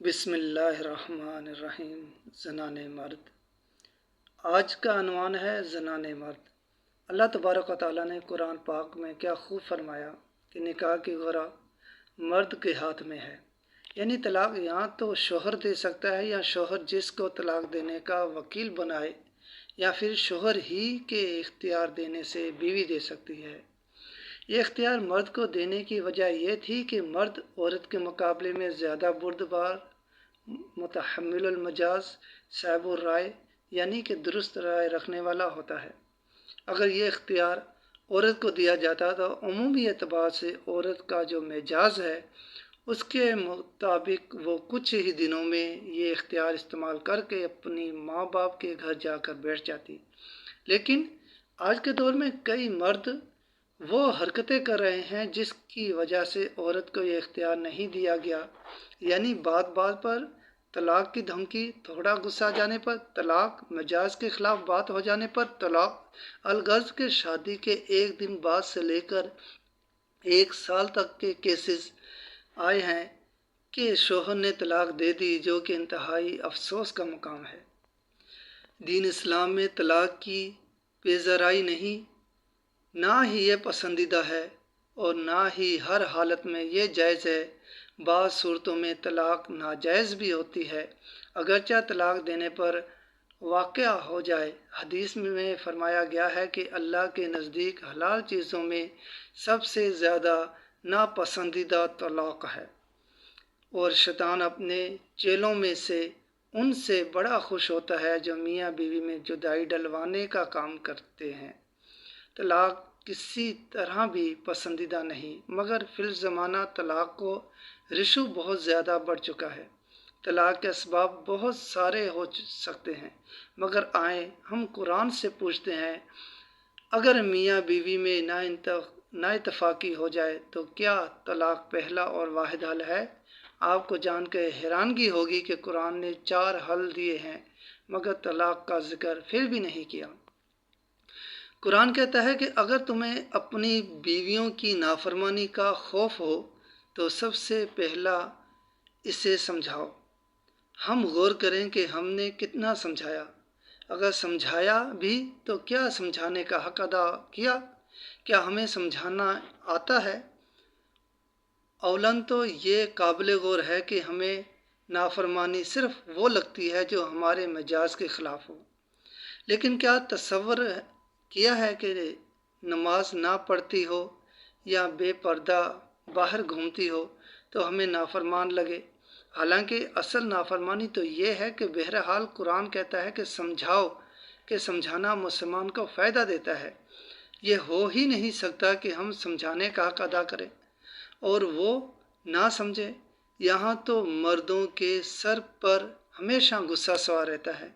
بسم اللہ الرحمن الرحیم۔ زنان مرد۔ آج کا عنوان ہے زنان مرد۔ اللہ تبارک و تعالیٰ نے قرآن پاک میں کیا خوب فرمایا کہ نکاح کی گرہ مرد کے ہاتھ میں ہے، یعنی طلاق یا تو شوہر دے سکتا ہے یا شوہر جس کو طلاق دینے کا وکیل بنائے، یا پھر شوہر ہی کے اختیار دینے سے بیوی دے سکتی ہے۔ یہ اختیار مرد کو دینے کی وجہ یہ تھی کہ مرد عورت کے مقابلے میں زیادہ بردبار، متحمل المجاز، صاحب الرائے یعنی کہ درست رائے رکھنے والا ہوتا ہے۔ اگر یہ اختیار عورت کو دیا جاتا تو عمومی اعتبار سے عورت کا جو مزاج ہے اس کے مطابق وہ کچھ ہی دنوں میں یہ اختیار استعمال کر کے اپنی ماں باپ کے گھر جا کر بیٹھ جاتی، لیکن آج کے دور میں کئی مرد وہ حرکتیں کر رہے ہیں جس کی وجہ سے عورت کو یہ اختیار نہیں دیا گیا، یعنی بات بات پر طلاق کی دھمکی، تھوڑا غصہ آ جانے پر طلاق، مزاج کے خلاف بات ہو جانے پر طلاق، الغرض کے شادی کے ایک دن بعد سے لے کر 1 سال تک کے کیسز آئے ہیں کہ شوہر نے طلاق دے دی، جو کہ انتہائی افسوس کا مقام ہے۔ دین اسلام میں طلاق کی پیزرائی نہیں، نہ ہی یہ پسندیدہ ہے اور نہ ہی ہر حالت میں یہ جائز ہے۔ بعض صورتوں میں طلاق ناجائز بھی ہوتی ہے، اگرچہ طلاق دینے پر واقع ہو جائے۔ حدیث میں فرمایا گیا ہے کہ اللہ کے نزدیک حلال چیزوں میں سب سے زیادہ ناپسندیدہ طلاق ہے، اور شیطان اپنے چیلوں میں سے ان سے بڑا خوش ہوتا ہے جو میاں بیوی میں جدائی ڈلوانے کا کام کرتے ہیں۔ طلاق کسی طرح بھی پسندیدہ نہیں، مگر فی الزمانہ طلاق کو رشو بہت زیادہ بڑھ چکا ہے۔ طلاق کے اسباب بہت سارے ہو سکتے ہیں، مگر آئیں ہم قرآن سے پوچھتے ہیں، اگر میاں بیوی میں نا اتفاقی ہو جائے تو کیا طلاق پہلا اور واحد حل ہے؟ آپ کو جان کے حیرانگی ہوگی کہ قرآن نے 4 حل دیے ہیں، مگر طلاق کا ذکر پھر بھی نہیں کیا۔ قرآن کہتا ہے کہ اگر تمہیں اپنی بیویوں کی نافرمانی کا خوف ہو تو سب سے پہلا اسے سمجھاؤ۔ ہم غور کریں کہ ہم نے کتنا سمجھایا، اگر سمجھایا بھی تو کیا سمجھانے کا حق ادا کیا؟ کیا ہمیں سمجھانا آتا ہے؟ اولاً تو یہ قابل غور ہے کہ ہمیں نافرمانی صرف وہ لگتی ہے جو ہمارے مزاج کے خلاف ہو، لیکن کیا تصور کیا ہے کہ نماز نہ پڑھتی ہو یا بے پردہ باہر گھومتی ہو تو ہمیں نافرمان لگے؟ حالانکہ اصل نافرمانی تو یہ ہے کہ بہرحال قرآن کہتا ہے کہ سمجھاؤ، کہ سمجھانا مسلمان کو فائدہ دیتا ہے۔ یہ ہو ہی نہیں سکتا کہ ہم سمجھانے کا حق ادا کریں اور وہ نہ سمجھے۔ یہاں تو مردوں کے سر پر ہمیشہ غصہ سوار رہتا ہے،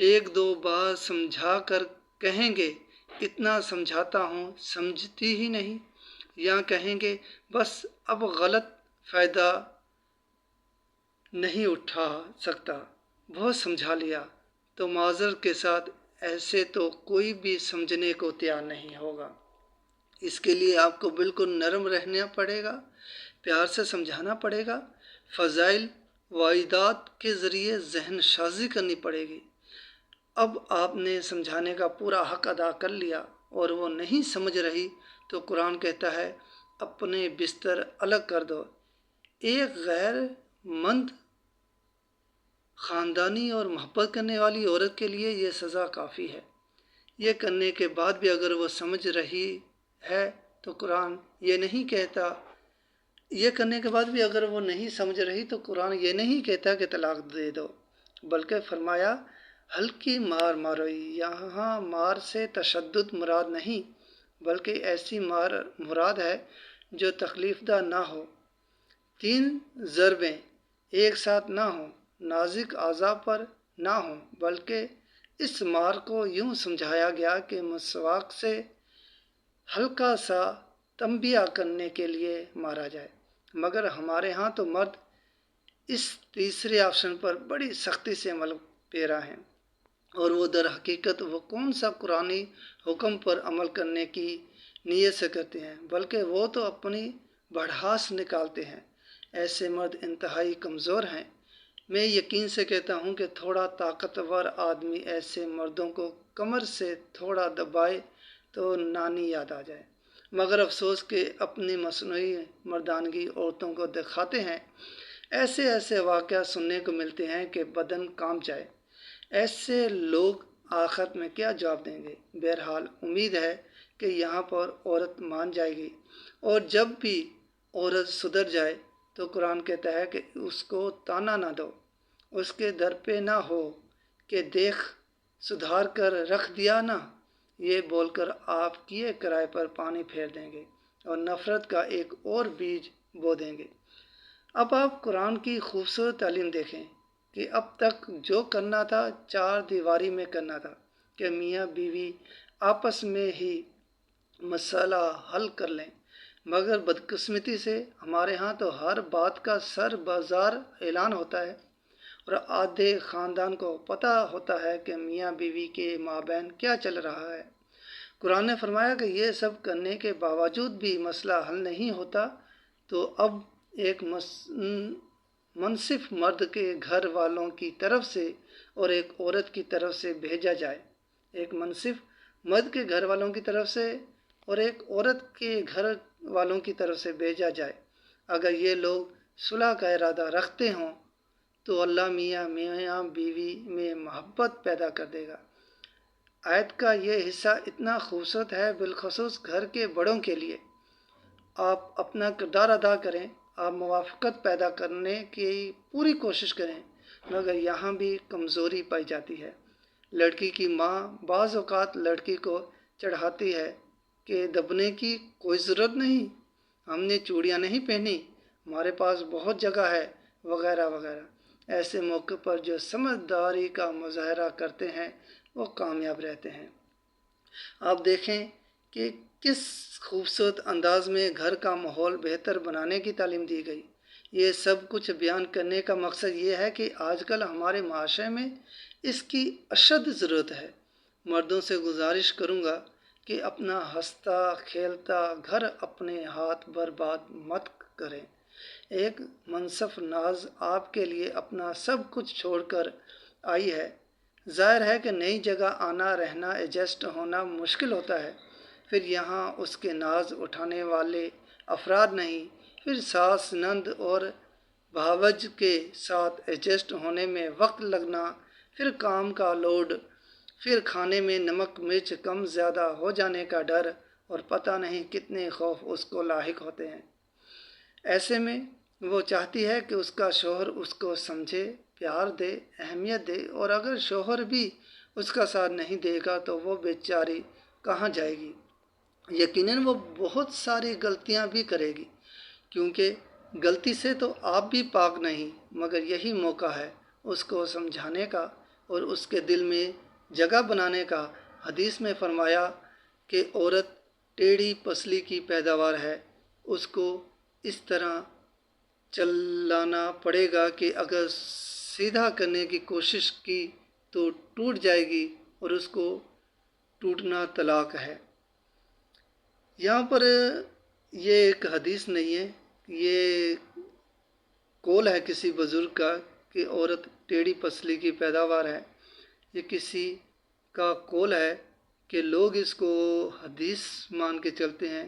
1-2 بار سمجھا کر کہیں گے اتنا سمجھاتا ہوں سمجھتی ہی نہیں، یا کہیں گے بس اب غلط فائدہ نہیں اٹھا سکتا، بہت سمجھا لیا۔ تو معذرت کے ساتھ ایسے تو کوئی بھی سمجھنے کو تیار نہیں ہوگا۔ اس کے لیے آپ کو بالکل نرم رہنا پڑے گا، پیار سے سمجھانا پڑے گا، فضائل واعدات کے ذریعے ذہن سازی کرنی پڑے گی۔ اب آپ نے سمجھانے کا پورا حق ادا کر لیا اور وہ نہیں سمجھ رہی تو قرآن کہتا ہے اپنے بستر الگ کر دو۔ ایک غیر مند خاندانی اور محبت کرنے والی عورت کے لیے یہ سزا کافی ہے۔ یہ کرنے کے بعد بھی اگر وہ سمجھ رہی ہے تو قرآن یہ نہیں کہتا، یہ کرنے کے بعد بھی اگر وہ نہیں سمجھ رہی تو قرآن یہ نہیں کہتا کہ طلاق دے دو، بلکہ فرمایا ہلکی مار مارو۔ یہاں مار سے تشدد مراد نہیں، بلکہ ایسی مار مراد ہے جو تکلیف دہ نہ ہو، 3 ضربیں ایک ساتھ نہ ہوں، نازک اعضاء پر نہ ہوں، بلکہ اس مار کو یوں سمجھایا گیا کہ مسواک سے ہلکا سا تنبیہ کرنے کے لیے مارا جائے۔ مگر ہمارے ہاں تو مرد اس تیسرے آپشن پر بڑی سختی سے عمل پیرا ہیں، اور وہ در حقیقت وہ کون سا قرآنی حکم پر عمل کرنے کی نیت سے کرتے ہیں، بلکہ وہ تو اپنی بڑھاس نکالتے ہیں۔ ایسے مرد انتہائی کمزور ہیں، میں یقین سے کہتا ہوں کہ تھوڑا طاقتور آدمی ایسے مردوں کو کمر سے تھوڑا دبائے تو نانی یاد آ جائے، مگر افسوس کہ اپنی مصنوعی مردانگی عورتوں کو دکھاتے ہیں۔ ایسے واقعات سننے کو ملتے ہیں کہ بدن کانپ جائے۔ ایسے لوگ آخرت میں کیا جواب دیں گے؟ بہرحال امید ہے کہ یہاں پر عورت مان جائے گی، اور جب بھی عورت سدھر جائے تو قرآن کہتا ہے کہ اس کو تانا نہ دو، اس کے در پہ نہ ہو کہ دیکھ سدھار کر رکھ دیا نا، یہ بول کر آپ کیے کرائے پر پانی پھیر دیں گے اور نفرت کا ایک اور بیج بو دیں گے۔ اب آپ قرآن کی خوبصورت تعلیم دیکھیں کہ اب تک جو کرنا تھا چار دیواری میں کرنا تھا کہ میاں بیوی آپس میں ہی مسئلہ حل کر لیں، مگر بدقسمتی سے ہمارے ہاں تو ہر بات کا سر بازار اعلان ہوتا ہے، اور آدھے خاندان کو پتہ ہوتا ہے کہ میاں بیوی کے مابین کیا چل رہا ہے۔ قرآن نے فرمایا کہ یہ سب کرنے کے باوجود بھی مسئلہ حل نہیں ہوتا تو اب ایک منصف مرد کے گھر والوں کی طرف سے اور ایک عورت کی طرف سے بھیجا جائے، ایک منصف مرد کے گھر والوں کی طرف سے اور ایک عورت کے گھر والوں کی طرف سے بھیجا جائے۔ اگر یہ لوگ صلح کا ارادہ رکھتے ہوں تو اللہ میاں بیوی میں محبت پیدا کر دے گا۔ آیت کا یہ حصہ اتنا خوبصورت ہے، بالخصوص گھر کے بڑوں کے لیے۔ آپ اپنا کردار ادا کریں، آپ موافقت پیدا کرنے کی پوری کوشش کریں، مگر یہاں بھی کمزوری پائی جاتی ہے۔ لڑکی کی ماں بعض اوقات لڑکی کو چڑھاتی ہے کہ دبنے کی کوئی ضرورت نہیں، ہم نے چوڑیاں نہیں پہنی، ہمارے پاس بہت جگہ ہے، وغیرہ وغیرہ۔ ایسے موقع پر جو سمجھداری کا مظاہرہ کرتے ہیں وہ کامیاب رہتے ہیں۔ آپ دیکھیں کہ کس خوبصورت انداز میں گھر کا ماحول بہتر بنانے کی تعلیم دی گئی۔ یہ سب کچھ بیان کرنے کا مقصد یہ ہے کہ آج کل ہمارے معاشرے میں اس کی اشد ضرورت ہے۔ مردوں سے گزارش کروں گا کہ اپنا ہنستا کھیلتا گھر اپنے ہاتھ برباد مت کریں۔ ایک منصف ناز آپ کے لیے اپنا سب کچھ چھوڑ کر آئی ہے۔ ظاہر ہے کہ نئی جگہ آنا رہنا ایڈجسٹ ہونا مشکل ہوتا ہے، پھر یہاں اس کے ناز اٹھانے والے افراد نہیں، پھر ساس نند اور بھاوج کے ساتھ ایڈجسٹ ہونے میں وقت لگنا، پھر کام کا لوڈ، پھر کھانے میں نمک مرچ کم زیادہ ہو جانے کا ڈر، اور پتہ نہیں کتنے خوف اس کو لاحق ہوتے ہیں۔ ایسے میں وہ چاہتی ہے کہ اس کا شوہر اس کو سمجھے، پیار دے، اہمیت دے، اور اگر شوہر بھی اس کا ساتھ نہیں دے گا تو وہ بیچاری کہاں جائے گی؟ یقیناً وہ بہت ساری غلطیاں بھی کرے گی، کیونکہ غلطی سے تو آپ بھی پاک نہیں، مگر یہی موقع ہے اس کو سمجھانے کا اور اس کے دل میں جگہ بنانے کا۔ حدیث میں فرمایا کہ عورت ٹیڑھی پسلی کی پیداوار ہے، اس کو اس طرح چلانا پڑے گا کہ اگر سیدھا کرنے کی کوشش کی تو ٹوٹ جائے گی، اور اس کو ٹوٹنا طلاق ہے۔ یہاں پر یہ ایک حدیث نہیں ہے، یہ قول ہے کسی بزرگ کا کہ عورت ٹیڑھی پسلی کی پیداوار ہے۔ یہ کسی کا قول ہے کہ لوگ اس کو حدیث مان کے چلتے ہیں۔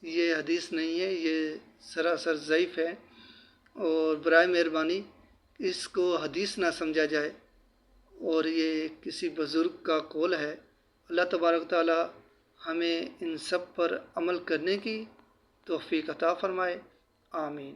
یہ حدیث نہیں ہے، یہ سراسر ضعیف ہے، اور برائے مہربانی اس کو حدیث نہ سمجھا جائے، اور یہ کسی بزرگ کا قول ہے۔ اللہ تبارک تعالی ہمیں ان سب پر عمل کرنے کی توفیق عطا فرمائے، آمین۔